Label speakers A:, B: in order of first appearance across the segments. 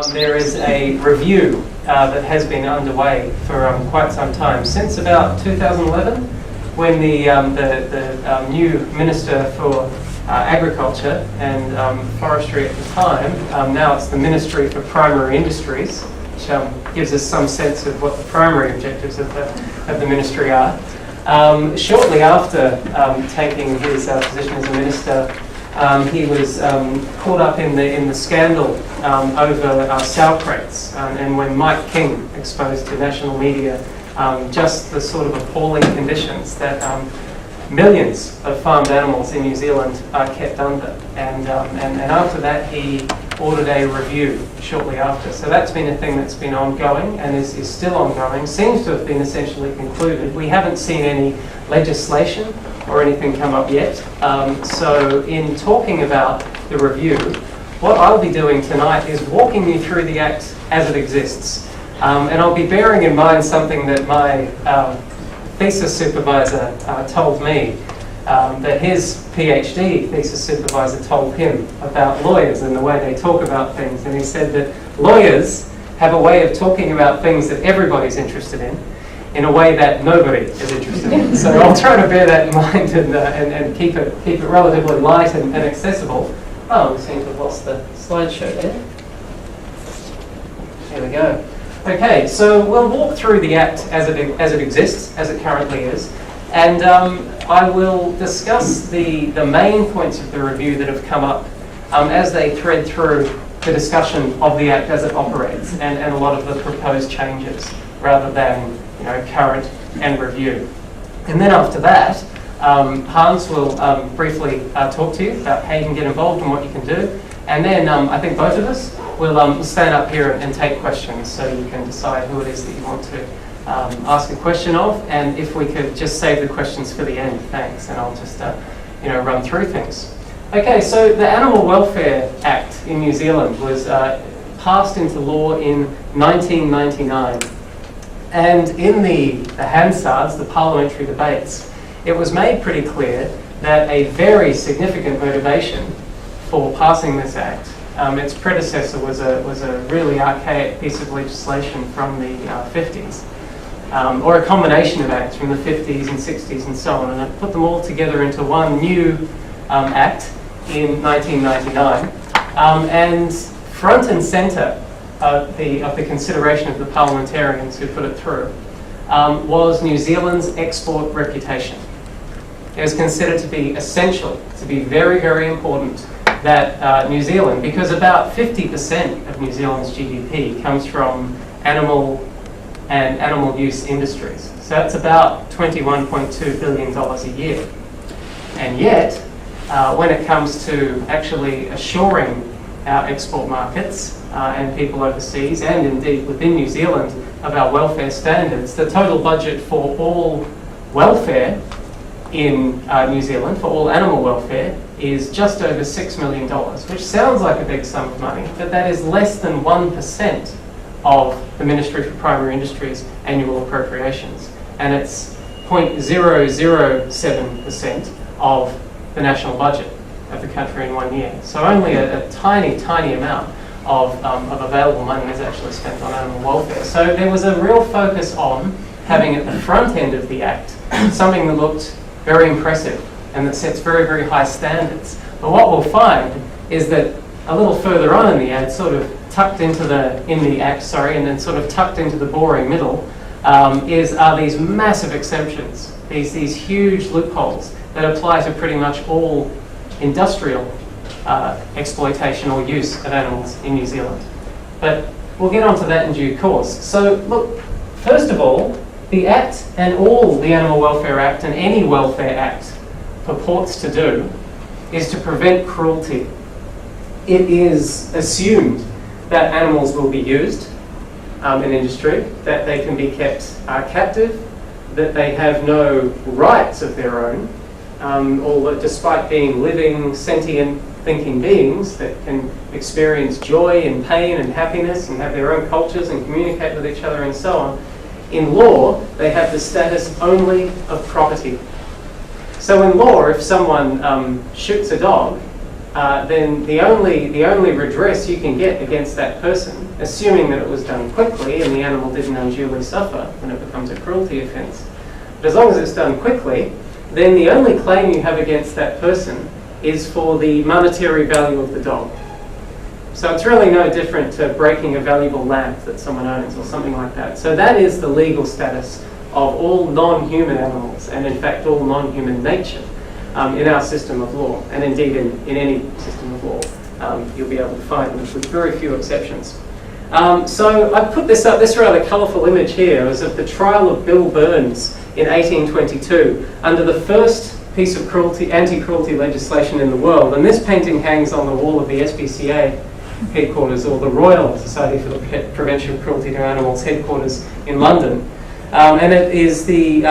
A: There is a review that has been underway for quite some time, since about 2011, when the new Minister for Agriculture and Forestry at the time, now it's the Ministry for Primary Industries, which gives us some sense of what the primary objectives of the ministry are. Shortly after taking his position as a minister, he was caught up in the scandal over sow crates, and when Mike King exposed to national media just the sort of appalling conditions that millions of farmed animals in New Zealand are kept under, and after that he ordered a review shortly after. So that's been a thing that's been ongoing and is still ongoing, seems to have been essentially concluded. We haven't seen any legislation or anything come up yet. So in talking about the review, what I'll be doing tonight is walking you through the Act as it exists. And I'll be bearing in mind something that my thesis supervisor told me, that his PhD thesis supervisor told him about lawyers and the way they talk about things. And he said that lawyers have a way of talking about things that everybody's interested in a way that nobody is interested in. So I'll try to bear that in mind and keep it relatively light and accessible. Oh, we seem to have lost the slideshow there. Here we go. Okay, so we'll walk through the Act as it exists, as it currently is, and I will discuss the main points of the review that have come up as they thread through the discussion of the Act as it operates, and a lot of the proposed changes, rather than current and review. And then after that, Hans will briefly talk to you about how you can get involved and what you can do. And then I think both of us will stand up here and take questions, so you can decide who it is that you want to ask a question of. And if we could just save the questions for the end, thanks. And I'll just run through things. Okay, so the Animal Welfare Act in New Zealand was passed into law in 1999. And in the Hansards, the parliamentary debates, it was made pretty clear that a very significant motivation for passing this Act, its predecessor was a really archaic piece of legislation from the 50s, or a combination of acts from the 50s and 60s and so on, and I put them all together into one new Act in 1999, and front and centre of the consideration of the parliamentarians who put it through was New Zealand's export reputation. It was considered to be essential, to be very, very important, that New Zealand, because about 50% of New Zealand's GDP comes from animal and animal use industries. So that's about $21.2 billion a year. And yet, when it comes to actually assuring our export markets and people overseas, and indeed within New Zealand, of our welfare standards, the total budget for all welfare in New Zealand, for all animal welfare, is just over $6 million, which sounds like a big sum of money, but that is less than 1% of the Ministry for Primary Industries' annual appropriations. And it's 0.007% of the national budget of the country in 1 year. So only a tiny, tiny amount of available money is actually spent on animal welfare. So there was a real focus on having at the front end of the Act something that looked very impressive and that sets very, very high standards. But what we'll find is that a little further on in the Act, sort of tucked into the Act, and then sort of tucked into the boring middle, are these massive exemptions, these huge loopholes that apply to pretty much all industrial exploitation or use of animals in New Zealand. But we'll get onto that in due course. So look, first of all, the Act and all the Animal Welfare Act and any welfare act purports to do is to prevent cruelty. It is assumed that animals will be used in industry, that they can be kept captive, that they have no rights of their own, or that despite being living, sentient, thinking beings that can experience joy and pain and happiness and have their own cultures and communicate with each other and so on, in law they have the status only of property. So in law, if someone shoots a dog, then the only redress you can get against that person, assuming that it was done quickly and the animal didn't unduly suffer when it becomes a cruelty offence, but as long as it's done quickly, then the only claim you have against that person is for the monetary value of the dog. So it's really no different to breaking a valuable lamp that someone owns or something like that. So that is the legal status of all non-human animals, and in fact all non-human nature in our system of law, and indeed in any system of law. You'll be able to find them with very few exceptions. So I put this up, this rather colourful image here is of the trial of Bill Burns in 1822 under the first piece of anti-cruelty legislation in the world. And this painting hangs on the wall of the SPCA headquarters, or the Royal Society for the Prevention of Cruelty to Animals headquarters in London. And it is the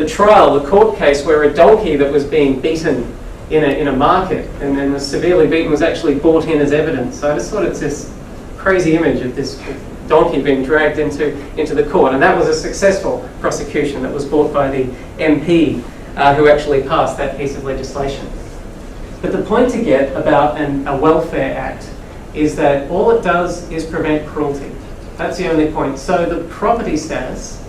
A: trial, the court case, where a donkey that was being beaten in a market and then was severely beaten was actually brought in as evidence. So I just thought it's this crazy image of this donkey being dragged into the court. And that was a successful prosecution that was brought by the MP who actually passed that piece of legislation. But the point to get about a welfare act is that all it does is prevent cruelty. That's the only point. So the property status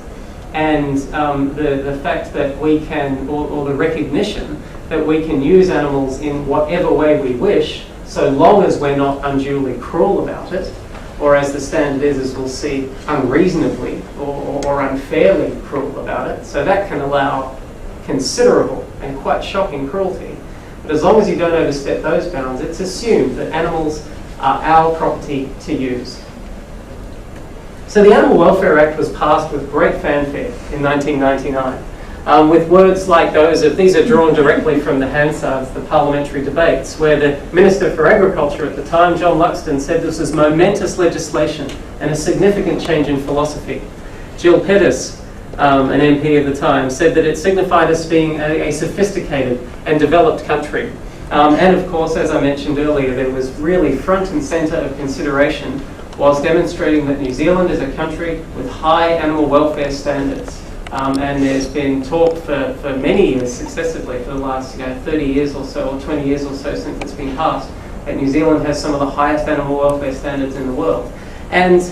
A: and the fact that we can, or the recognition that we can use animals in whatever way we wish, so long as we're not unduly cruel about it, or as the standard is, as we'll see, unreasonably or unfairly cruel about it. So that can allow considerable and quite shocking cruelty. But as long as you don't overstep those bounds, it's assumed that animals are our property to use. So the Animal Welfare Act was passed with great fanfare in 1999, with words like those of, these are drawn directly from the Hansards, the parliamentary debates, where the Minister for Agriculture at the time, John Luxton, said this was momentous legislation and a significant change in philosophy. Jill Pettis, an MP of the time, said that it signified us being a sophisticated and developed country. And of course, as I mentioned earlier, there was really front and centre of consideration was demonstrating that New Zealand is a country with high animal welfare standards. And there's been talk for many years successively, for the last 30 years or so, or 20 years or so since it's been passed, that New Zealand has some of the highest animal welfare standards in the world. And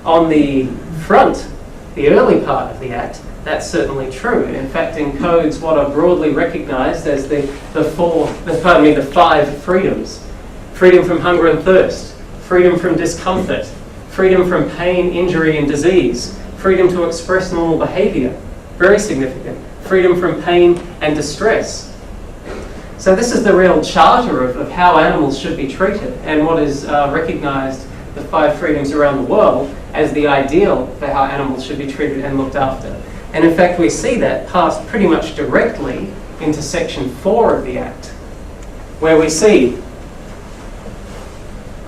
A: on the front, the early part of the Act, that's certainly true. In fact, encodes what are broadly recognised as the five freedoms. Freedom from hunger and thirst, freedom from discomfort, freedom from pain, injury and disease, freedom to express normal behaviour, very significant, freedom from pain and distress. So this is the real charter of how animals should be treated, and what is recognised, the five freedoms around the world, as the ideal for how animals should be treated and looked after. And in fact, we see that passed pretty much directly into Section 4 of the Act, where we see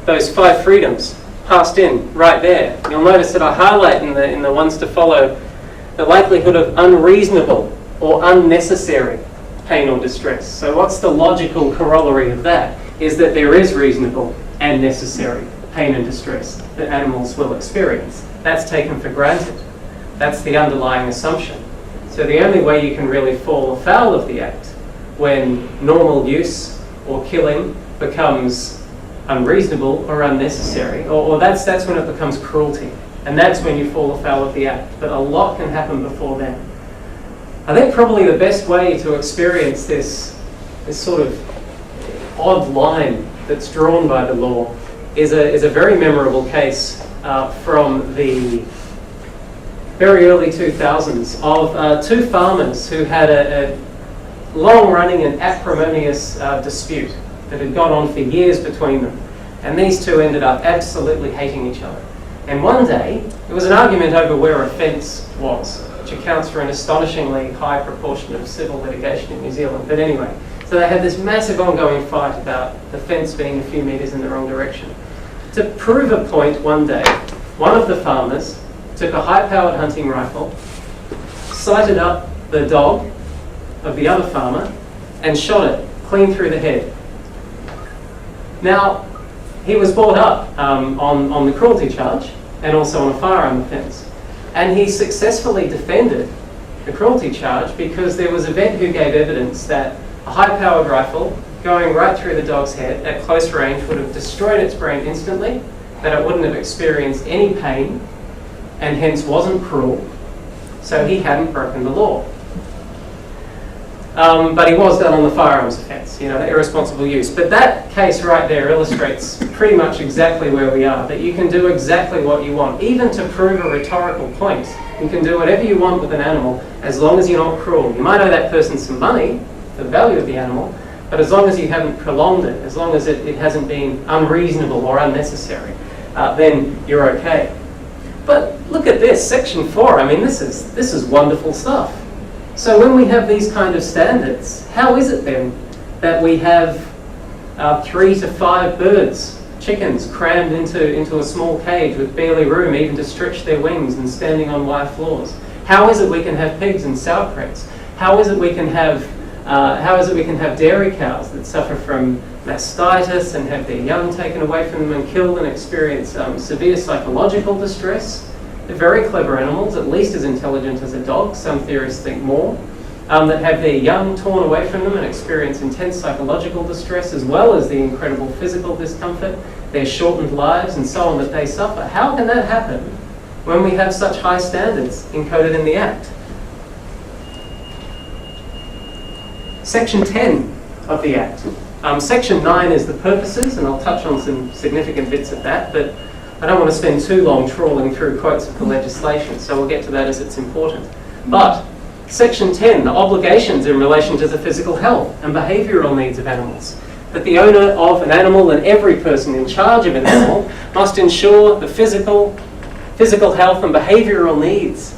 A: those five freedoms passed in right there. You'll notice that I highlight in the ones to follow the likelihood of unreasonable or unnecessary pain or distress. So what's the logical corollary of that? Is that there is reasonable and necessary pain and distress that animals will experience. That's taken for granted. That's the underlying assumption. So the only way you can really fall afoul of the Act when normal use or killing becomes unreasonable or unnecessary, or that's when it becomes cruelty. And that's when you fall afoul of the Act. But a lot can happen before then. I think probably the best way to experience this sort of odd line that's drawn by the law is a very memorable case from the very early 2000s of two farmers who had a long-running and acrimonious dispute that had gone on for years between them. And these two ended up absolutely hating each other. And one day, there was an argument over where a fence was, which accounts for an astonishingly high proportion of civil litigation in New Zealand. But anyway, so they had this massive ongoing fight about the fence being a few metres in the wrong direction. To prove a point one day, one of the farmers took a high-powered hunting rifle, sighted up the dog of the other farmer, and shot it clean through the head. Now, he was brought up on the cruelty charge and also on a firearm offence. And he successfully defended the cruelty charge because there was a vet who gave evidence that a high-powered rifle going right through the dog's head at close range would have destroyed its brain instantly, that it wouldn't have experienced any pain, and hence wasn't cruel, so he hadn't broken the law. But he was done on the firearms offence, the irresponsible use. But that case right there illustrates pretty much exactly where we are, that you can do exactly what you want. Even to prove a rhetorical point, you can do whatever you want with an animal as long as you're not cruel. You might owe that person some money for the value of the animal, but as long as you haven't prolonged it, as long as it hasn't been unreasonable or unnecessary, then you're okay. But look at this, Section 4. I mean, this is wonderful stuff. So when we have these kind of standards, how is it then that we have 3 to 5 birds, chickens, crammed into a small cage with barely room even to stretch their wings and standing on wire floors? How is it we can have pigs in sow crates? How is it we can have dairy cows that suffer from mastitis and have their young taken away from them and killed and experience severe psychological distress? They're very clever animals, at least as intelligent as a dog, some theorists think more, that have their young torn away from them and experience intense psychological distress as well as the incredible physical discomfort, their shortened lives and so on that they suffer. How can that happen when we have such high standards encoded in the Act? Section 10 of the Act. Section 9 is the purposes, and I'll touch on some significant bits of that, but I don't want to spend too long trawling through quotes of the legislation, so we'll get to that as it's important. But Section 10, the obligations in relation to the physical health and behavioural needs of animals. That the owner of an animal and every person in charge of an animal must ensure the physical health and behavioural needs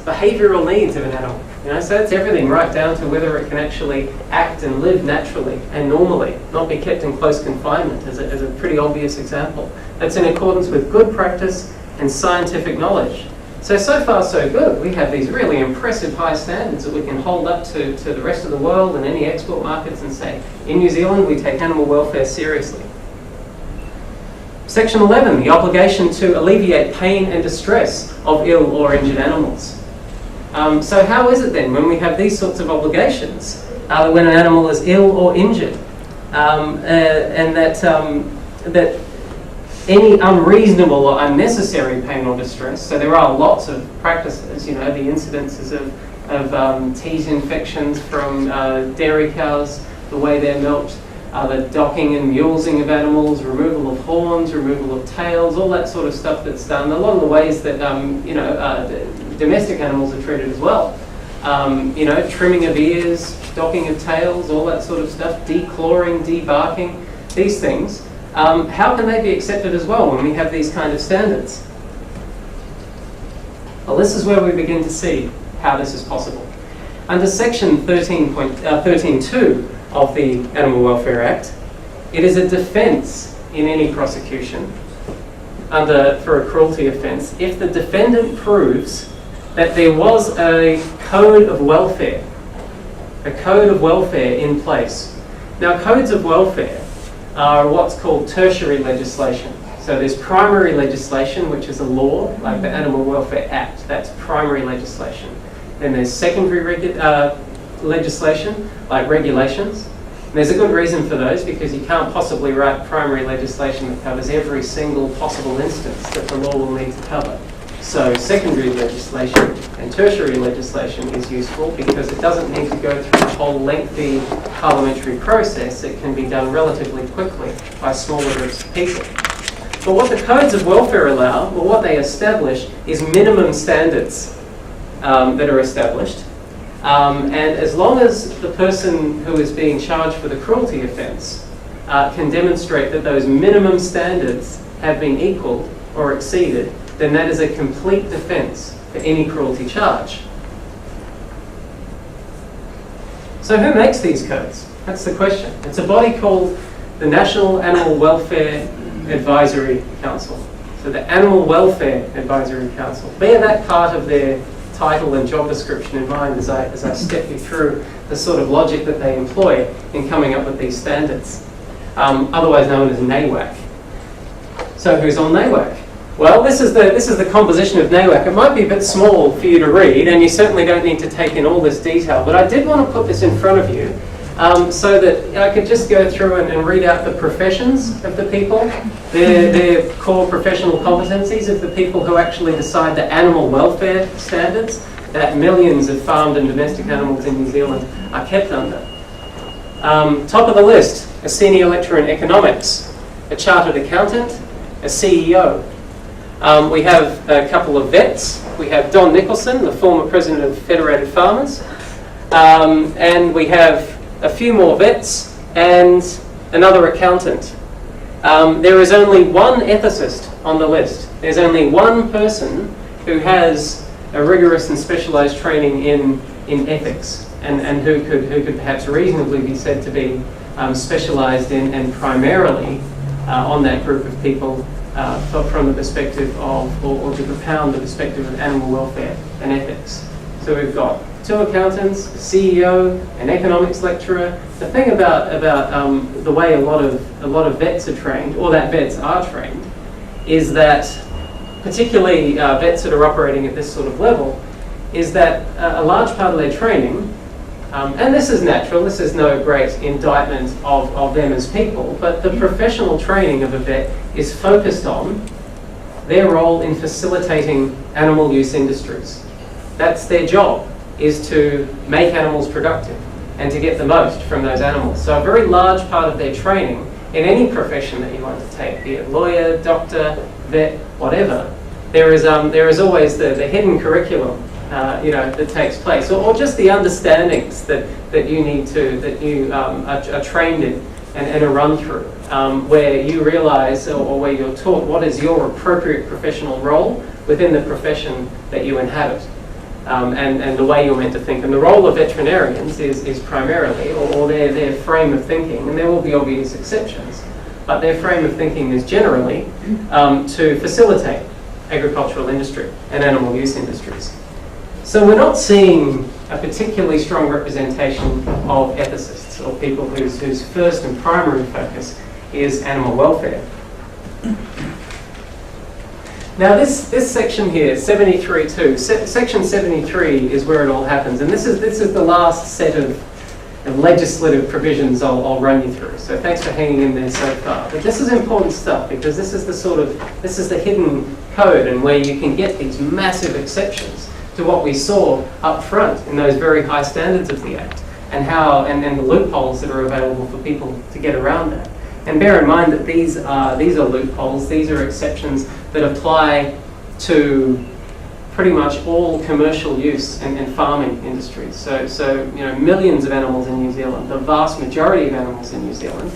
A: of an animal. So that's everything right down to whether it can actually act and live naturally and normally, not be kept in close confinement as a pretty obvious example. That's in accordance with good practice and scientific knowledge. So far so good. We have these really impressive high standards that we can hold up to the rest of the world and any export markets and say, in New Zealand we take animal welfare seriously. Section 11, the obligation to alleviate pain and distress of ill or injured animals. So how is it then when we have these sorts of obligations, when an animal is ill or injured, and that any unreasonable or unnecessary pain or distress, so there are lots of practices, the incidences of teat infections from dairy cows, the way they're milked, the docking and mulesing of animals, removal of horns, removal of tails, all that sort of stuff that's done. A lot of the ways that domestic animals are treated as well. Trimming of ears, docking of tails, all that sort of stuff, declawing, debarking, these things. How can they be accepted as well when we have these kind of standards? Well, this is where we begin to see how this is possible. Under Section 13.2 of the Animal Welfare Act, it is a defence in any prosecution for a cruelty offence if the defendant proves that there was a code of welfare in place. Now, codes of welfare are what's called tertiary legislation. So there's primary legislation, which is a law, like the Animal Welfare Act. That's primary legislation. Then there's secondary legislation, like regulations. And there's a good reason for those, because you can't possibly write primary legislation that covers every single possible instance that the law will need to cover. So secondary legislation and tertiary legislation is useful because it doesn't need to go through a whole lengthy parliamentary process. It can be done relatively quickly by smaller groups of people. But what the codes of welfare allow, or what they establish, is minimum standards that are established. And as long as the person who is being charged for the cruelty offence can demonstrate that those minimum standards have been equalled or exceeded, then that is a complete defence for any cruelty charge. So who makes these codes? That's the question. It's a body called the National Animal Welfare Advisory Council. So the Animal Welfare Advisory Council. Bear that part of their title and job description in mind as I step you through the sort of logic that they employ in coming up with these standards, otherwise known as NAWAC. So who's on NAWAC? Well, this is the composition of NAWAC. It might be a bit small for you to read, and you certainly don't need to take in all this detail, but I did want to put this in front of you so that I could just go through and read out the professions of the people, their core professional competencies of the people who actually decide the animal welfare standards that millions of farmed and domestic animals in New Zealand are kept under. Top of the list, a senior lecturer in economics, a chartered accountant, a CEO. We have a couple of vets. We have Don Nicholson, the former president of Federated Farmers, and we have a few more vets and another accountant. There is only one ethicist on the list. There's only one person who has a rigorous and specialised training in ethics and who could perhaps reasonably be said to be specialised in and primarily on that group of people from the perspective of, or to propound the perspective of animal welfare and ethics. So we've got 2 accountants, a CEO, an economics lecturer. The thing about the way a lot of vets are trained, or that vets are trained, is that particularly vets that are operating at this sort of level, is that a large part of their training, and this is natural, this is no great indictment of them as people, but the professional training of a vet is focused on their role in facilitating animal use industries. That's their job, is to make animals productive and to get the most from those animals. So a very large part of their training in any profession that you undertake, be it lawyer, doctor, vet, whatever, there is always the hidden curriculum that takes place, or just the understandings that you are trained in and are run through, where you realise or where you're taught what is your appropriate professional role within the profession that you inhabit. And the way you're meant to think. And the role of veterinarians is primarily, or their frame of thinking, and there will be obvious exceptions, but their frame of thinking is generally to facilitate agricultural industry and animal use industries. So we're not seeing a particularly strong representation of ethicists, or people whose first and primary focus is animal welfare. Now this section here, 73.2, section 73 is where it all happens, and this is the last set of legislative provisions I'll run you through. So thanks for hanging in there so far. But this is important stuff, because this is the hidden code, and where you can get these massive exceptions to what we saw up front in those very high standards of the Act, and the loopholes that are available for people to get around that. And bear in mind that these are loopholes, these are exceptions that apply to pretty much all commercial use and farming industries. So millions of animals in New Zealand, the vast majority of animals in New Zealand,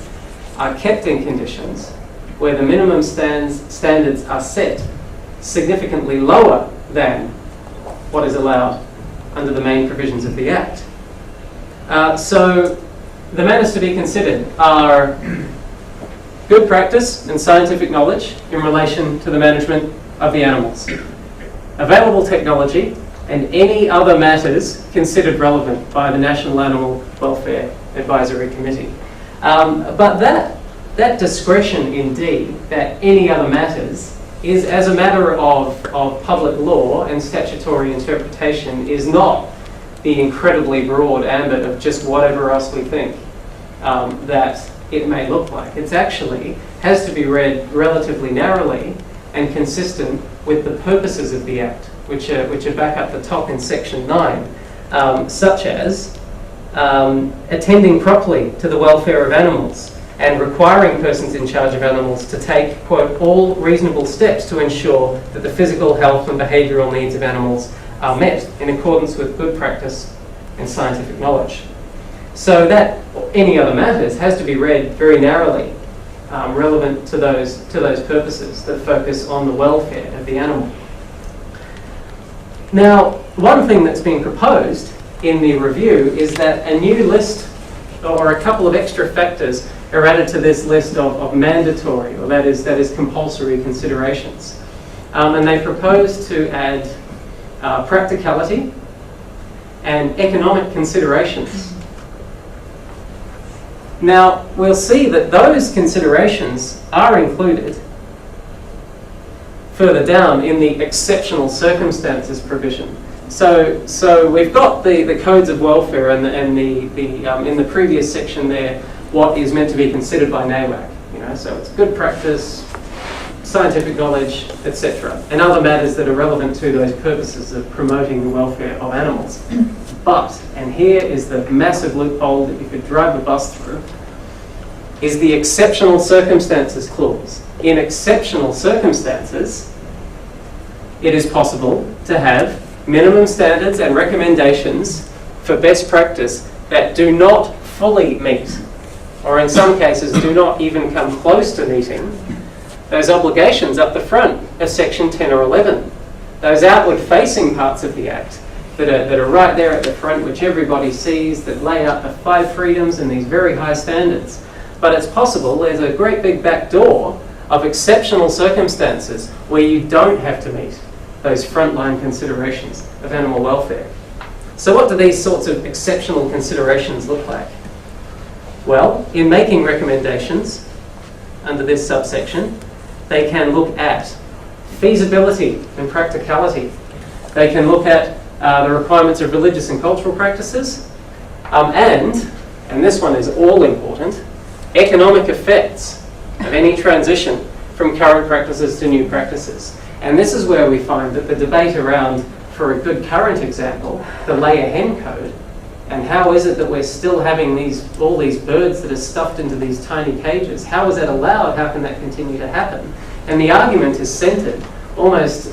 A: are kept in conditions where the minimum standards are set significantly lower than what is allowed under the main provisions of the Act. So the matters to be considered are good practice and scientific knowledge in relation to the management of the animals, available technology, and any other matters considered relevant by the National Animal Welfare Advisory Committee. But that discretion, indeed, that any other matters, is as a matter of public law and statutory interpretation, is not the incredibly broad ambit of just whatever else we think that it may look like. It's actually has to be read relatively narrowly and consistent with the purposes of the Act, which are back up the top in Section 9, such as attending properly to the welfare of animals and requiring persons in charge of animals to take, quote, all reasonable steps to ensure that the physical health and behavioural needs of animals are met in accordance with good practice and scientific knowledge. So that any other matters has to be read very narrowly, relevant to those purposes that focus on the welfare of the animal. Now, one thing that's being proposed in the review is that a new list, or a couple of extra factors, are added to this list of mandatory, or that is compulsory considerations. And they propose to add practicality and economic considerations. Now, we'll see that those considerations are included further down in the exceptional circumstances provision So we've got the codes of welfare and in the previous section there, what is meant to be considered by NAWAC. So it's good practice, scientific knowledge, etc., and other matters that are relevant to those purposes of promoting the welfare of animals. But, and here is the massive loophole that you could drive a bus through, is the exceptional circumstances clause. In exceptional circumstances, it is possible to have minimum standards and recommendations for best practice that do not fully meet, or in some cases do not even come close to meeting, those obligations up the front of section 10 or 11. Those outward facing parts of the Act that are right there at the front, which everybody sees, that lay out the 5 freedoms and these very high standards. But it's possible there's a great big back door of exceptional circumstances where you don't have to meet those frontline considerations of animal welfare. So what do these sorts of exceptional considerations look like? Well, in making recommendations under this subsection, they can look at feasibility and practicality. They can look at the requirements of religious and cultural practices, and this one is all important, economic effects of any transition from current practices to new practices. And this is where we find that the debate around, for a good current example, the layer hen code, and how is it that we're still having all these birds that are stuffed into these tiny cages? How is that allowed? How can that continue to happen? And the argument is centered almost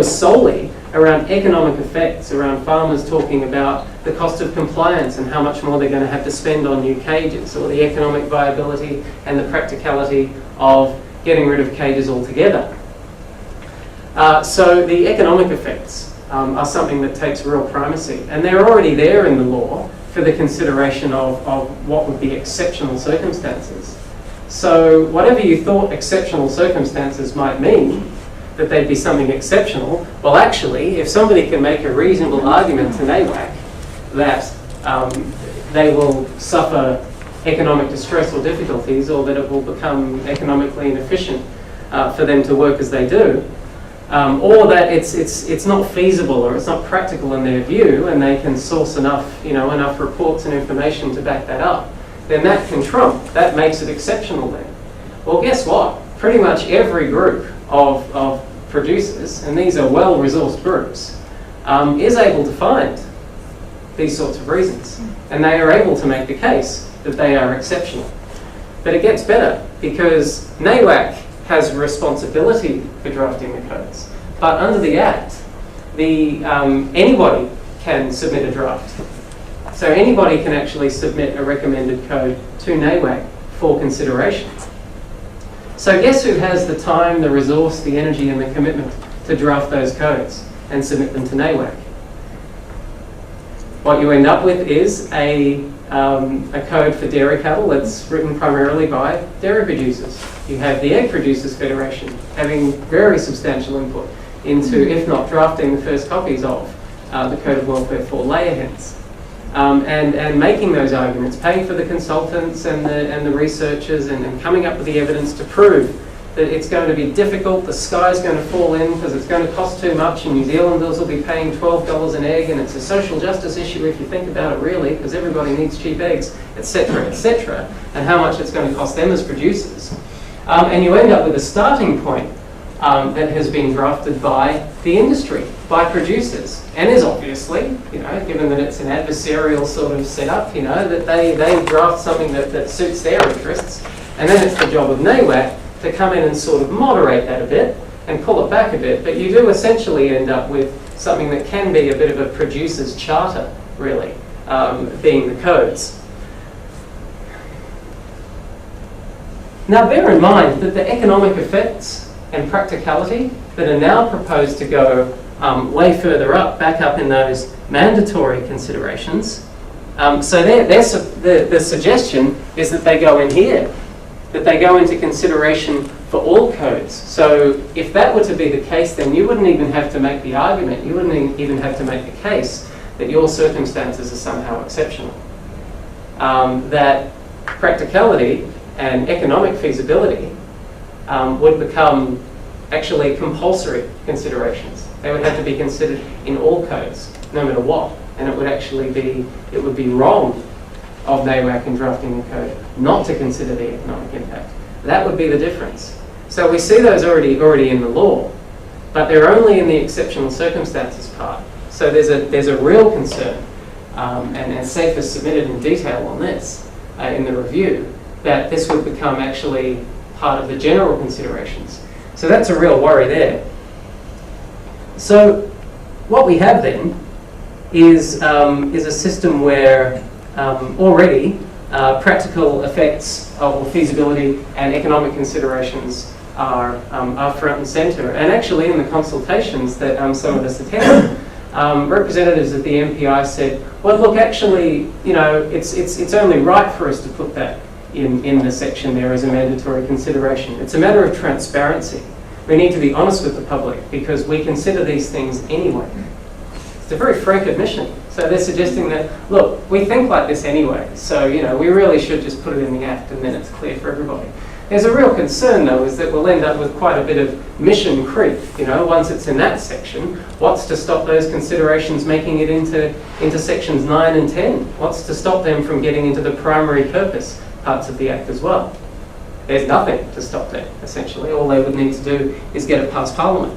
A: solely around economic effects, around farmers talking about the cost of compliance and how much more they're going to have to spend on new cages, or the economic viability and the practicality of getting rid of cages altogether. So the economic effects are something that takes real primacy, and they're already there in the law for the consideration of what would be exceptional circumstances. So whatever you thought exceptional circumstances might mean, that they'd be something exceptional, well actually, if somebody can make a reasonable argument to NAWAC that they will suffer economic distress or difficulties, or that it will become economically inefficient for them to work as they do, or that it's not feasible or it's not practical in their view, and they can source enough reports and information to back that up, then that can trump. That makes it exceptional then. Well, guess what? Pretty much every group of producers, and these are well-resourced groups, is able to find these sorts of reasons, and they are able to make the case that they are exceptional. But it gets better, because NAWAC has responsibility for drafting the codes, but under the Act, anybody can submit a draft. So anybody can actually submit a recommended code to NAWAC for consideration. So guess who has the time, the resource, the energy and the commitment to draft those codes and submit them to NAWAC? What you end up with is a code for dairy cattle that's written primarily by dairy producers. You have the Egg Producers Federation having very substantial input into, if not drafting the first copies of the Code of Welfare for layer hens. And making those arguments, paying for the consultants and the researchers, and coming up with the evidence to prove that it's going to be difficult, the sky's going to fall in because it's going to cost too much, and New Zealanders will be paying $12 an egg, and it's a social justice issue if you think about it really, because everybody needs cheap eggs, etc., and how much it's going to cost them as producers. And you end up with a starting point that has been drafted by the industry, by producers, and is obviously, given that it's an adversarial sort of setup, that they draft something that suits their interests, and then it's the job of NAWAC to come in and sort of moderate that a bit and pull it back a bit, but you do essentially end up with something that can be a bit of a producer's charter, really, being the codes. Now bear in mind that the economic effects and practicality that are now proposed to go way further up, back up in those mandatory considerations. So the suggestion is that they go in here, that they go into consideration for all codes. So if that were to be the case, then you wouldn't even have to make the argument, you wouldn't even have to make the case that your circumstances are somehow exceptional. That practicality and economic feasibility would become actually compulsory considerations. They would have to be considered in all codes, no matter what. And it would actually be, it would be wrong of NAWAC in drafting the code not to consider the economic impact. That would be the difference. So we see those already in the law, but they're only in the exceptional circumstances part. So there's a real concern, and SAFE has submitted in detail on this in the review, that this would become actually part of the general considerations. So that's a real worry there. So what we have then is a system where already practical effects of feasibility and economic considerations are front and centre. And actually in the consultations that some of us attended, representatives of the MPI said, well, look, actually, you know, it's only right for us to put that in the section there as a mandatory consideration. It's a matter of transparency. We need to be honest with the public because we consider these things anyway. It's a very frank admission. So they're suggesting that, look, we think like this anyway, so, you know, we really should just put it in the Act and then it's clear for everybody. There's a real concern, though, is that we'll end up with quite a bit of mission creep, you know, once it's in that section. What's to stop those considerations making it into sections 9 and 10? What's to stop them from getting into the primary purpose parts of the Act as well? There's nothing to stop that, essentially. All they would need to do is get it past Parliament.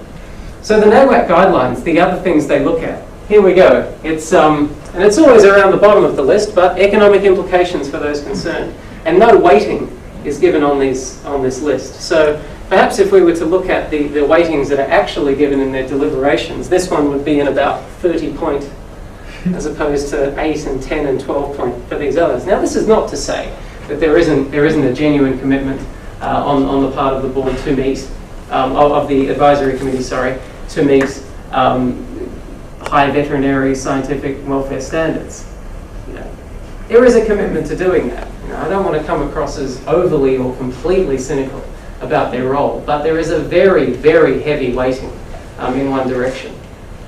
A: So the NAWAC guidelines, the other things they look at, here we go. It's, and it's always around the bottom of the list, but economic implications for those concerned. And no weighting is given on this list. So perhaps if we were to look at the weightings that are actually given in their deliberations, this one would be in about 30 point as opposed to 8 and 10 and 12 point for these others. Now this is not to say that there isn't a genuine commitment on the part of the board to meet, of the advisory committee, sorry, to meet high veterinary scientific welfare standards. You know, there is a commitment to doing that. You know, I don't want to come across as overly or completely cynical about their role, but there is a very, very heavy weighting in one direction.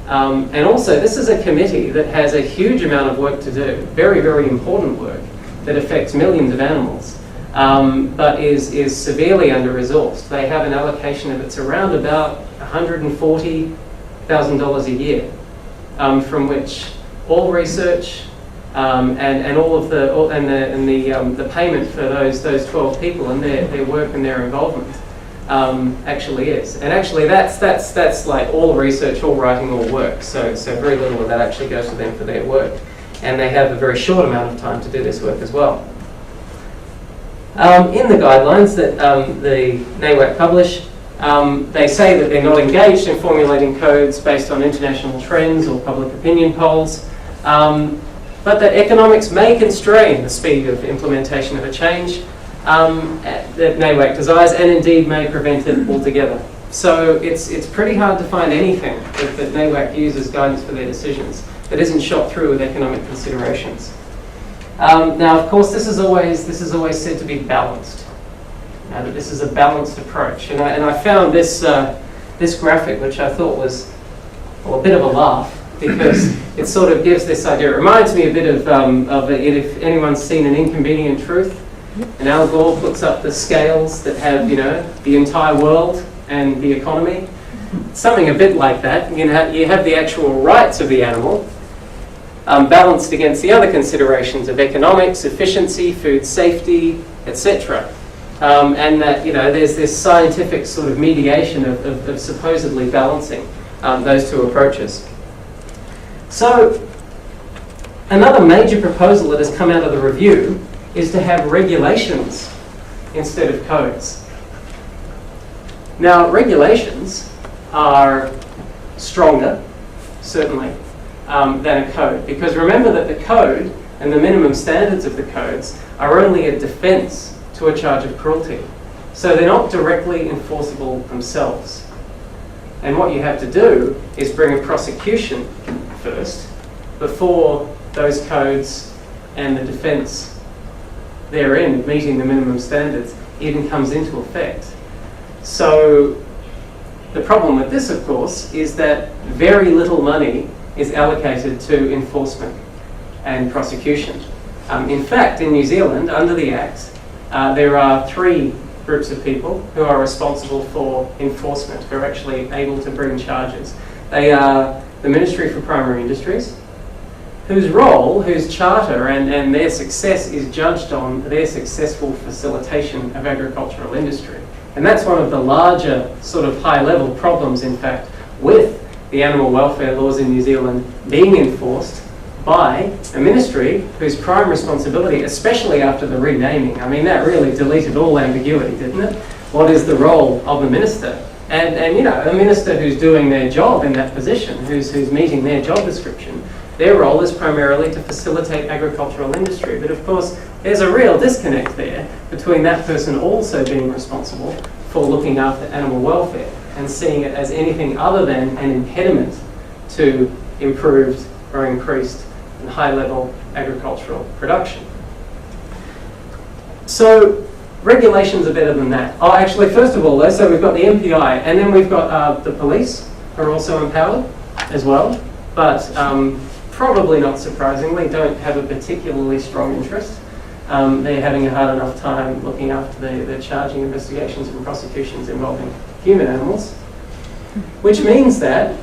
A: And also, this is a committee that has a huge amount of work to do, very, very important work that affects millions of animals, but is severely under-resourced. They have an allocation of, it's around about $140,000 a year, from which all research and all of the payment for those 12 people and their work and their involvement actually is. And actually that's like all research, all writing, all work. So very little of that actually goes to them for their work. And they have a very short amount of time to do this work as well. In the guidelines that the NAWAC publish, they say that they're not engaged in formulating codes based on international trends or public opinion polls, but that economics may constrain the speed of implementation of a change that NAWAC desires, and indeed may prevent it altogether. So it's pretty hard to find anything that NAWAC uses guidance for their decisions that isn't shot through with economic considerations. Now, of course, this is always said to be balanced. That this is a balanced approach, and I found this graphic, which I thought was a bit of a laugh, because it sort of gives this idea. It reminds me a bit of if anyone's seen An Inconvenient Truth, and Al Gore puts up the scales that have, you know, the entire world and the economy. Something a bit like that. You have the actual rights of the animal balanced against the other considerations of economics, efficiency, food safety, etc. And that, you know, there's this scientific sort of mediation of supposedly balancing those two approaches. So another major proposal that has come out of the review is to have regulations instead of codes. Now, regulations are stronger, certainly, than a code, because remember that the code and the minimum standards of the codes are only a defense to a charge of cruelty. So they're not directly enforceable themselves. And what you have to do is bring a prosecution first before those codes and the defense therein, meeting the minimum standards, even comes into effect. So the problem with this, of course, is that very little money is allocated to enforcement and prosecution. In fact, in New Zealand, under the Act, there are 3 groups of people who are responsible for enforcement, who are actually able to bring charges. They are the Ministry for Primary Industries, whose role, whose charter and their success is judged on their successful facilitation of agricultural industry. And that's one of the larger sort of high-level problems, in fact, with the animal welfare laws in New Zealand being enforced by a ministry whose prime responsibility, especially after the renaming, I mean, that really deleted all ambiguity, didn't it? What is the role of the minister? And you know, a minister who's doing their job in that position, who's meeting their job description, their role is primarily to facilitate agricultural industry. But of course, there's a real disconnect there between that person also being responsible for looking after animal welfare and seeing it as anything other than an impediment to improved or increased and high-level agricultural production. So regulations are better than that. Oh, actually, first of all, though, so we've got the MPI, and then we've got the police are also empowered as well, but probably not surprisingly, don't have a particularly strong interest. They're having a hard enough time looking after the charging investigations and prosecutions involving human animals, which means that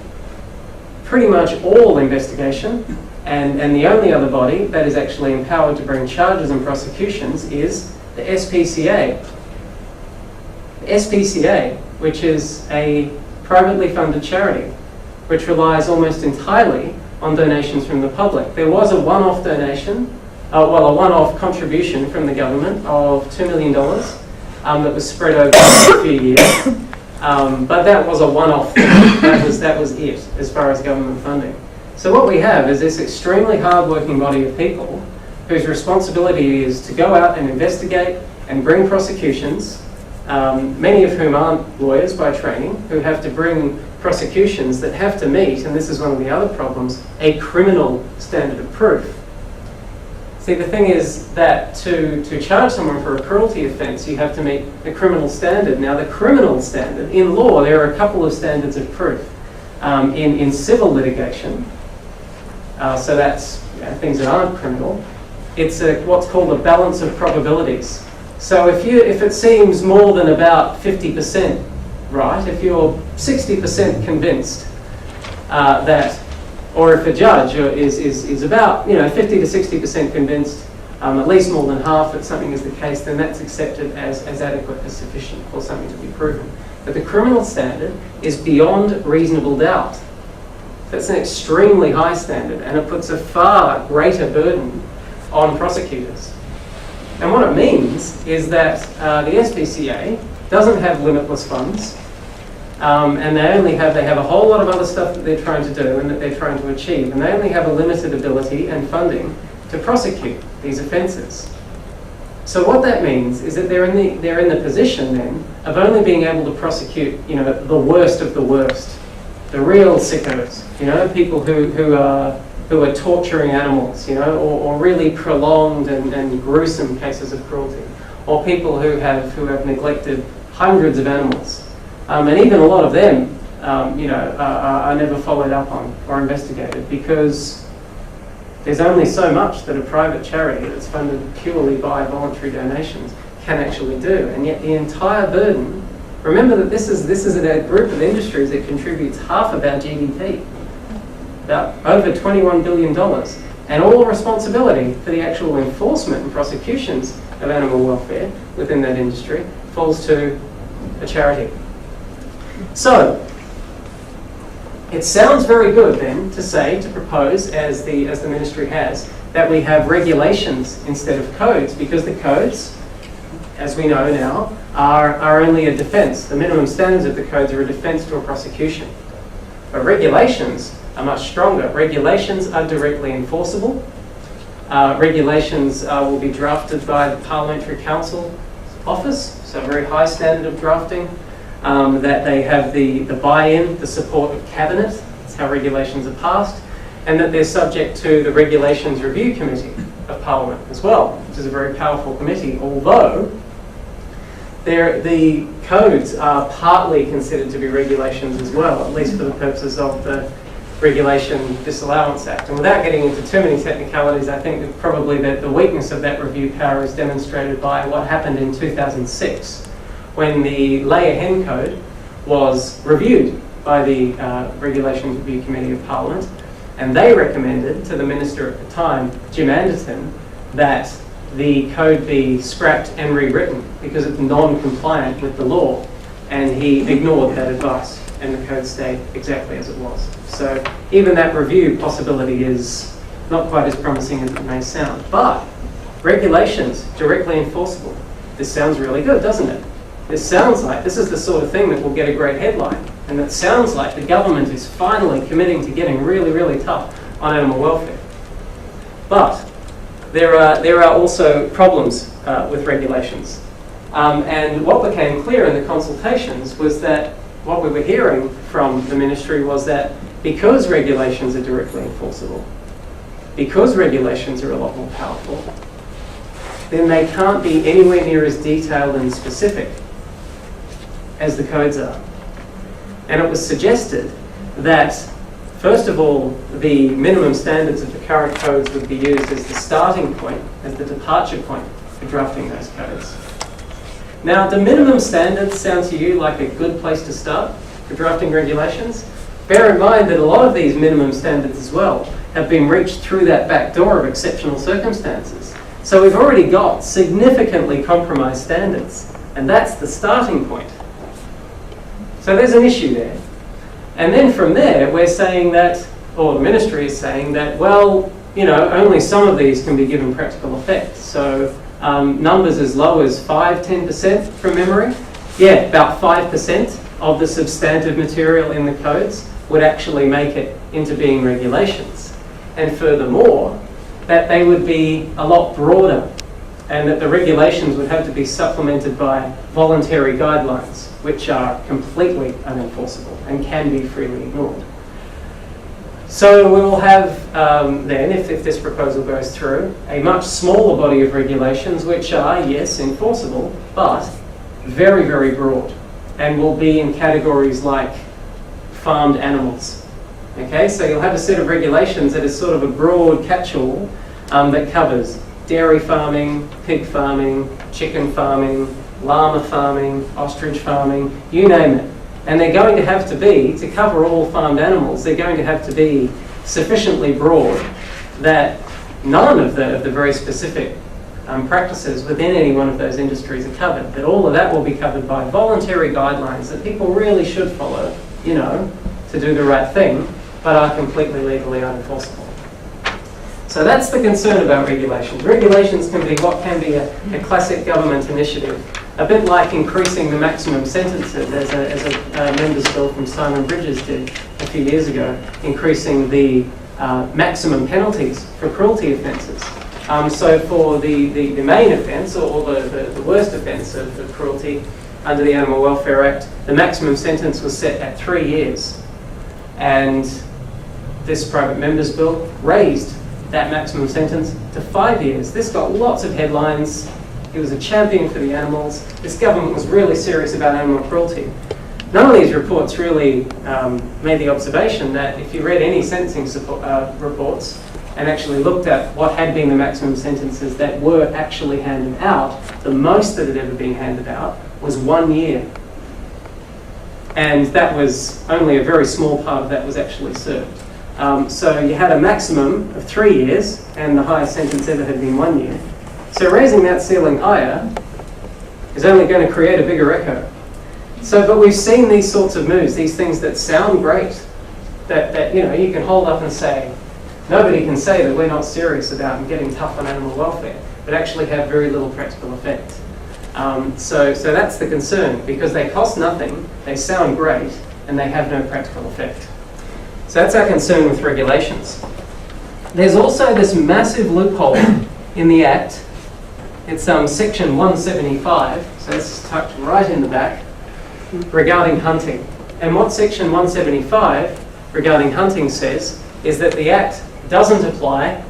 A: pretty much all investigation and the only other body that is actually empowered to bring charges and prosecutions is the SPCA. The SPCA, which is a privately funded charity, which relies almost entirely on donations from the public. There was a one-off donation, a one-off contribution from the government of $2 million that was spread over a few years, but that was a one-off thing. That was it as far as government funding. So what we have is this extremely hard-working body of people whose responsibility is to go out and investigate and bring prosecutions, many of whom aren't lawyers by training, who have to bring prosecutions that have to meet, and this is one of the other problems, a criminal standard of proof. See, the thing is that to charge someone for a cruelty offence, you have to meet the criminal standard. Now, the criminal standard, in law, there are a couple of standards of proof. In civil litigation, so that's things that aren't criminal, it's what's called a balance of probabilities. So if it seems more than about 50% right, if you're 60% convinced that, or if a judge is about 50 to 60% convinced, at least more than half that something is the case, then that's accepted as adequate, as sufficient for something to be proven. But the criminal standard is beyond reasonable doubt. That's an extremely high standard, and it puts a far greater burden on prosecutors. And what it means is that the SPCA doesn't have limitless funds, and they have a whole lot of other stuff that they're trying to do and that they're trying to achieve, and they only have a limited ability and funding to prosecute these offences. So what that means is that they're in the position then of only being able to prosecute the worst of the worst, the real sickos, people who are torturing animals, or really prolonged and gruesome cases of cruelty, or people who have neglected hundreds of animals, and even a lot of them, are never followed up on or investigated because there's only so much that a private charity that's funded purely by voluntary donations can actually do, and yet the entire burden. Remember that this is a group of industries that contributes half of our GDP. About over $21 billion, and all responsibility for the actual enforcement and prosecutions of animal welfare within that industry falls to a charity. So, it sounds very good then to propose, as the ministry has, that we have regulations instead of codes, because the codes, as we know now, are only a defence. The minimum standards of the codes are a defence to a prosecution. But regulations are much stronger. Regulations are directly enforceable. Regulations will be drafted by the Parliamentary Council Office, so a very high standard of drafting, that they have the buy-in, the support of Cabinet. That's how regulations are passed, and that they're subject to the Regulations Review Committee of Parliament as well, which is a very powerful committee, although the codes are partly considered to be regulations as well, at least for the purposes of the Regulation Disallowance Act. And without getting into too many technicalities, I think that probably the weakness of that review power is demonstrated by what happened in 2006, when the layer hen code was reviewed by the Regulations Review Committee of Parliament, and they recommended to the Minister at the time, Jim Anderton, that the code be scrapped and rewritten because it's non-compliant with the law, and he ignored that advice and the code stayed exactly as it was. So even that review possibility is not quite as promising as it may sound. But regulations, directly enforceable. This sounds really good, doesn't it? This sounds like this is the sort of thing that will get a great headline. And it sounds like the government is finally committing to getting really, really tough on animal welfare. But there are also problems with regulations. And what became clear in the consultations was that what we were hearing from the ministry was that because regulations are directly enforceable, because regulations are a lot more powerful, then they can't be anywhere near as detailed and specific as the codes are. And it was suggested that, first of all, the minimum standards of the current codes would be used as the starting point, as the departure point for drafting those codes. Now, do minimum standards sound to you like a good place to start for drafting regulations? Bear in mind that a lot of these minimum standards as well have been reached through that back door of exceptional circumstances. So we've already got significantly compromised standards, and that's the starting point. So there's an issue there. And then from there, we're saying that, or the ministry is saying that, well, you know, only some of these can be given practical effect. So numbers as low as 5-10% from memory. Yeah, about 5% of the substantive material in the codes would actually make it into being regulations. And furthermore, that they would be a lot broader and that the regulations would have to be supplemented by voluntary guidelines, which are completely unenforceable and can be freely ignored. So we will have then, if this proposal goes through, a much smaller body of regulations which are, yes, enforceable, but very, very broad and will be in categories like farmed animals. Okay, so you'll have a set of regulations that is sort of a broad catch-all that covers dairy farming, pig farming, chicken farming, llama farming, ostrich farming, you name it. And they're going to have to be, to cover all farmed animals, they're going to have to be sufficiently broad that none of the very specific practices within any one of those industries are covered. That all of that will be covered by voluntary guidelines that people really should follow, you know, to do the right thing, but are completely legally unenforceable. So that's the concern about regulations. Regulations can be what can be a classic government initiative, a bit like increasing the maximum sentences, as a member's bill from Simon Bridges did a few years ago, increasing the maximum penalties for cruelty offences. So for the main offence, or the worst offence of cruelty under the Animal Welfare Act, the maximum sentence was set at 3 years. And this private member's bill raised that maximum sentence to 5 years. This got lots of headlines. He was a champion for the animals. This government was really serious about animal cruelty. None of these reports really made the observation that if you read any sentencing reports and actually looked at what had been the maximum sentences that were actually handed out, the most that had ever been handed out was 1 year. And that was only a very small part of that was actually served. So you had a maximum of 3 years, and the highest sentence ever had been 1 year. So raising that ceiling higher is only going to create a bigger echo. So, but we've seen these sorts of moves, these things that sound great, that you know you can hold up and say, nobody can say that we're not serious about getting tough on animal welfare, but actually have very little practical effect. So that's the concern, because they cost nothing, they sound great, and they have no practical effect. So that's our concern with regulations. There's also this massive loophole in the Act. It's section 175, so it's tucked right in the back, regarding hunting. And what section 175 regarding hunting says is that the Act doesn't apply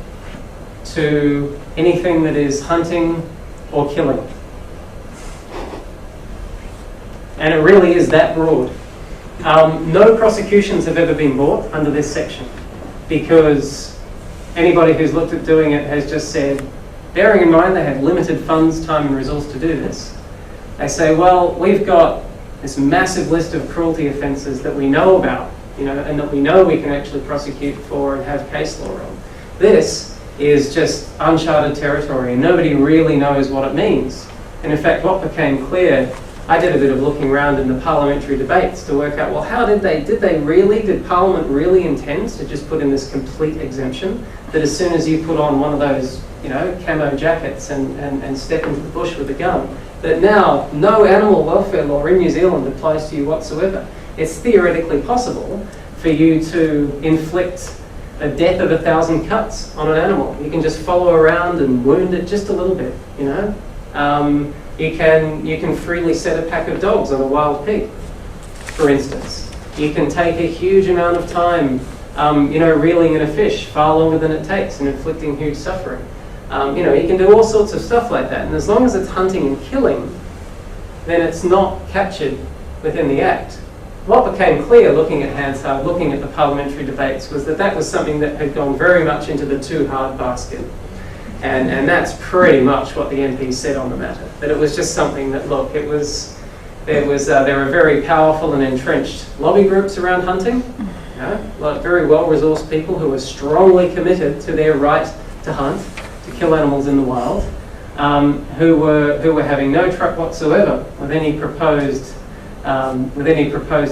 A: to anything that is hunting or killing. And it really is that broad. No prosecutions have ever been brought under this section because anybody who's looked at doing it has just said, bearing in mind they had limited funds, time and resource to do this, They say, well, we've got this massive list of cruelty offences that we know about, and that we know we can actually prosecute for and have case law on. This is just uncharted territory, and nobody really knows what it means. And in fact, what became clear, I did a bit of looking around in the parliamentary debates to work out, well, how did Parliament really intend to just put in this complete exemption, that as soon as you put on one of those, camo jackets and step into the bush with a gun, that now no animal welfare law in New Zealand applies to you whatsoever. It's theoretically possible for you to inflict a death of 1,000 cuts on an animal. You can just follow around and wound it just a little bit, You can freely set a pack of dogs on a wild pig, for instance. You can take a huge amount of time, reeling in a fish far longer than it takes and inflicting huge suffering. You can do all sorts of stuff like that. And as long as it's hunting and killing, then it's not captured within the Act. What became clear looking at Hansard, looking at the parliamentary debates, was that was something that had gone very much into the too hard basket. And that's pretty much what the MPs said on the matter. That it was just something that, look, there were very powerful and entrenched lobby groups around hunting, very well-resourced people who were strongly committed to their right to hunt, to kill animals in the wild, who were having no truck whatsoever with any proposed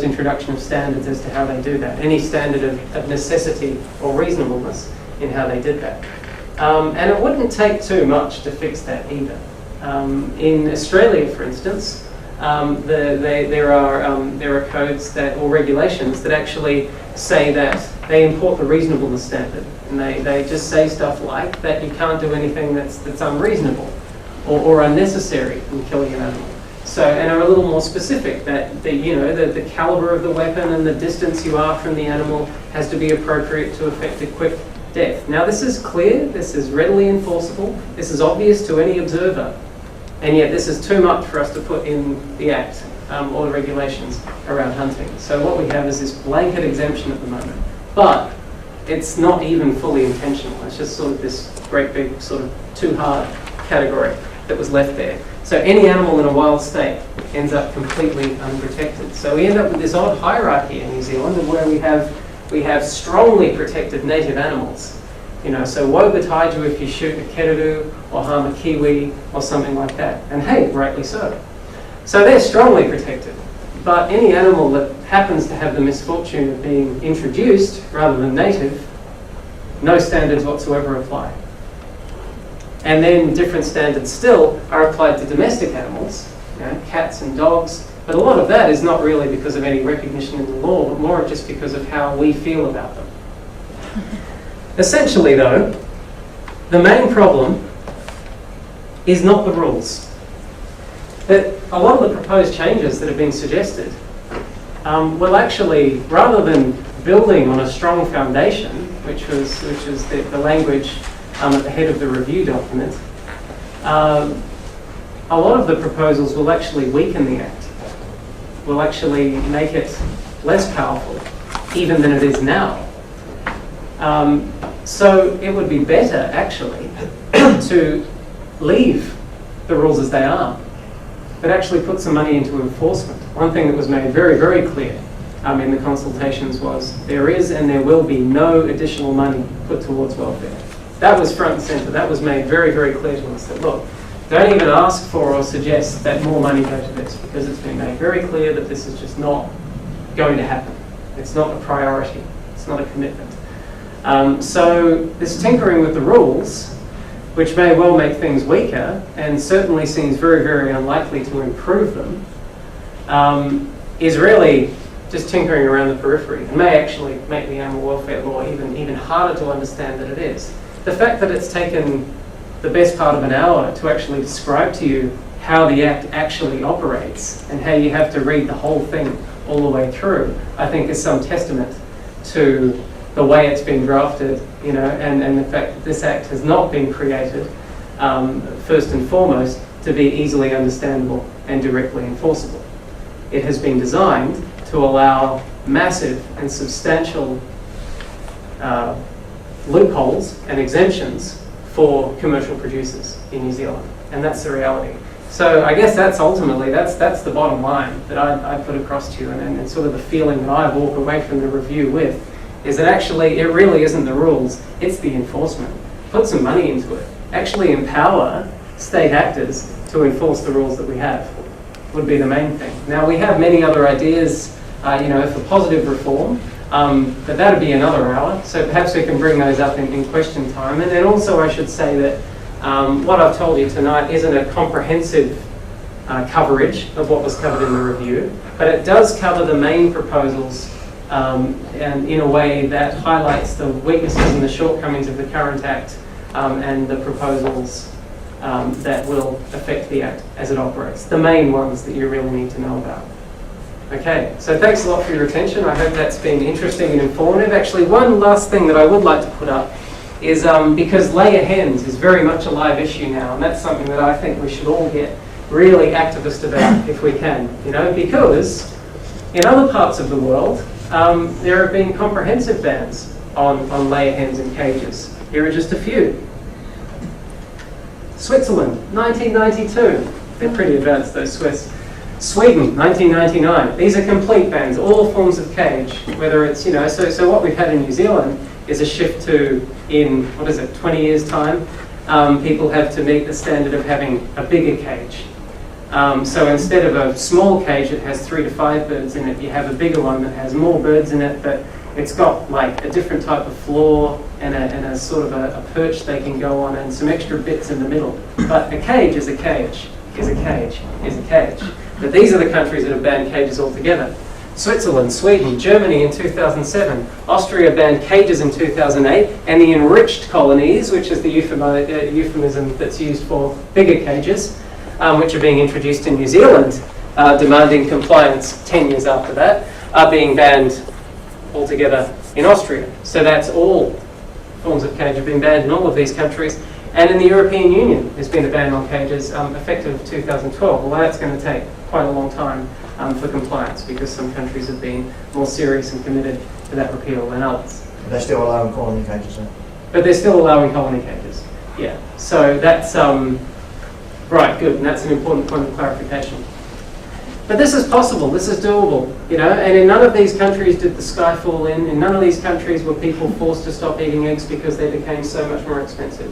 A: introduction of standards as to how they do that, any standard of necessity or reasonableness in how they did that. And it wouldn't take too much to fix that either. In Australia, for instance, there are codes or regulations that actually say that they import the reasonableness standard, and they just say stuff like that you can't do anything that's unreasonable or unnecessary in killing an animal. So, and are a little more specific that the caliber of the weapon and the distance you are from the animal has to be appropriate to effect a quick death. Now, this is clear, this is readily enforceable, this is obvious to any observer, and yet this is too much for us to put in the Act or the regulations around hunting. So what we have is this blanket exemption at the moment, but it's not even fully intentional. It's just sort of this great big sort of too hard category that was left there. So any animal in a wild state ends up completely unprotected. So we end up with this odd hierarchy in New Zealand where we have strongly protected native animals. So woe betide you if you shoot a keridu or harm a kiwi or something like that. And hey, rightly so. So they're strongly protected. But any animal that happens to have the misfortune of being introduced rather than native, no standards whatsoever apply. And then different standards still are applied to domestic animals, cats and dogs. But a lot of that is not really because of any recognition in the law, but more just because of how we feel about them. Essentially, though, the main problem is not the rules. That a lot of the proposed changes that have been suggested will actually, rather than building on a strong foundation, which was the language at the head of the review document, a lot of the proposals will actually weaken the Act, will actually make it less powerful, even than it is now. So it would be better, actually, to leave the rules as they are, but actually put some money into enforcement. One thing that was made very, very clear in the consultations was there is and there will be no additional money put towards welfare. That was front and centre. That was made very, very clear to us that, look, don't even ask for or suggest that more money go to this, because it's been made very clear that this is just not going to happen. It's not a priority. It's not a commitment. So this tinkering with the rules, which may well make things weaker and certainly seems very, very unlikely to improve them, is really just tinkering around the periphery and may actually make the animal welfare law even harder to understand than it is. The fact that it's taken the best part of an hour to actually describe to you how the Act actually operates and how you have to read the whole thing all the way through, I think is some testament to the way it's been drafted, and the fact that this Act has not been created, first and foremost, to be easily understandable and directly enforceable. It has been designed to allow massive and substantial loopholes and exemptions for commercial producers in New Zealand, and that's the reality. So I guess that's ultimately, that's the bottom line that I put across to you, and sort of the feeling that I walk away from the review with, is that actually it really isn't the rules, it's the enforcement. Put some money into it. Actually empower state actors to enforce the rules that we have, would be the main thing. Now we have many other ideas, for positive reform, but that would be another hour, so perhaps we can bring those up in question time. And then also I should say that what I've told you tonight isn't a comprehensive coverage of what was covered in the review, but it does cover the main proposals and in a way that highlights the weaknesses and the shortcomings of the current Act and the proposals that will affect the Act as it operates. The main ones that you really need to know about. Okay, so thanks a lot for your attention. I hope that's been interesting and informative. Actually, one last thing that I would like to put up is because layer hens is very much a live issue now, and that's something that I think we should all get really activist about if we can, because in other parts of the world, there have been comprehensive bans on layer hens in cages. Here are just a few. Switzerland, 1992. They're pretty advanced, those Swiss. Sweden, 1999. These are complete bans, all forms of cage, whether it's, so what we've had in New Zealand is a shift to, in, 20 years' time, people have to meet the standard of having a bigger cage. So instead of a small cage that has 3 to 5 birds in it, you have a bigger one that has more birds in it, but it's got like a different type of floor and a sort of a perch they can go on and some extra bits in the middle. But a cage is a cage, is a cage, is a cage. But these are the countries that have banned cages altogether. Switzerland, Sweden, Germany in 2007, Austria banned cages in 2008, and the enriched colonies, which is the euphemism that's used for bigger cages, which are being introduced in New Zealand, demanding compliance 10 years after that, are being banned altogether in Austria. So that's all forms of cage have been banned in all of these countries. And in the European Union, there's been a ban on cages effective 2012, although that's going to take quite a long time for compliance because some countries have been more serious and committed to that repeal than others.
B: But they're still allowing colony cages, then?
A: But they're still allowing colony cages, yeah. So that's, right, good, and that's an important point of clarification. But this is possible, this is doable, and in none of these countries did the sky fall in. In none of these countries were people forced to stop eating eggs because they became so much more expensive.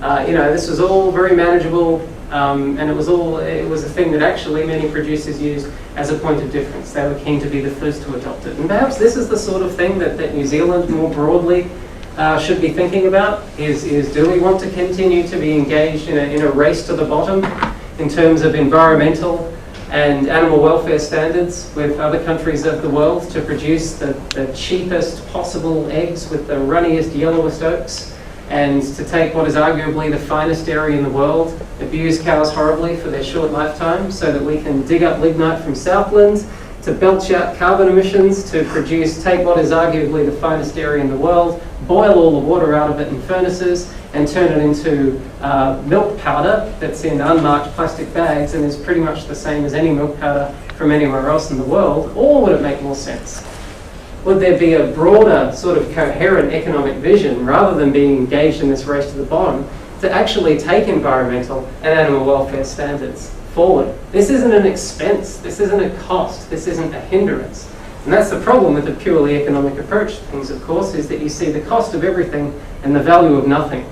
A: This was all very manageable, and it was a thing that actually many producers used as a point of difference. They were keen to be the first to adopt it. And perhaps this is the sort of thing that New Zealand more broadly should be thinking about, is do we want to continue to be engaged in a race to the bottom in terms of environmental and animal welfare standards with other countries of the world to produce the cheapest possible eggs with the runniest, yellowest oaks, and to take what is arguably the finest dairy in the world, abuse cows horribly for their short lifetime so that we can dig up lignite from Southland, to belch out carbon emissions, to take what is arguably the finest dairy in the world, boil all the water out of it in furnaces, and turn it into milk powder that's in unmarked plastic bags and is pretty much the same as any milk powder from anywhere else in the world, or would it make more sense? Would there be a broader sort of coherent economic vision rather than being engaged in this race to the bottom to actually take environmental and animal welfare standards forward? This isn't an expense, this isn't a cost, this isn't a hindrance. And that's the problem with a purely economic approach to things, of course, is that you see the cost of everything and the value of nothing.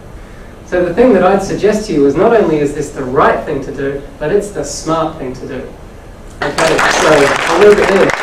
A: So the thing that I'd suggest to you is not only is this the right thing to do, but it's the smart thing to do. Okay, so I'll leave it there.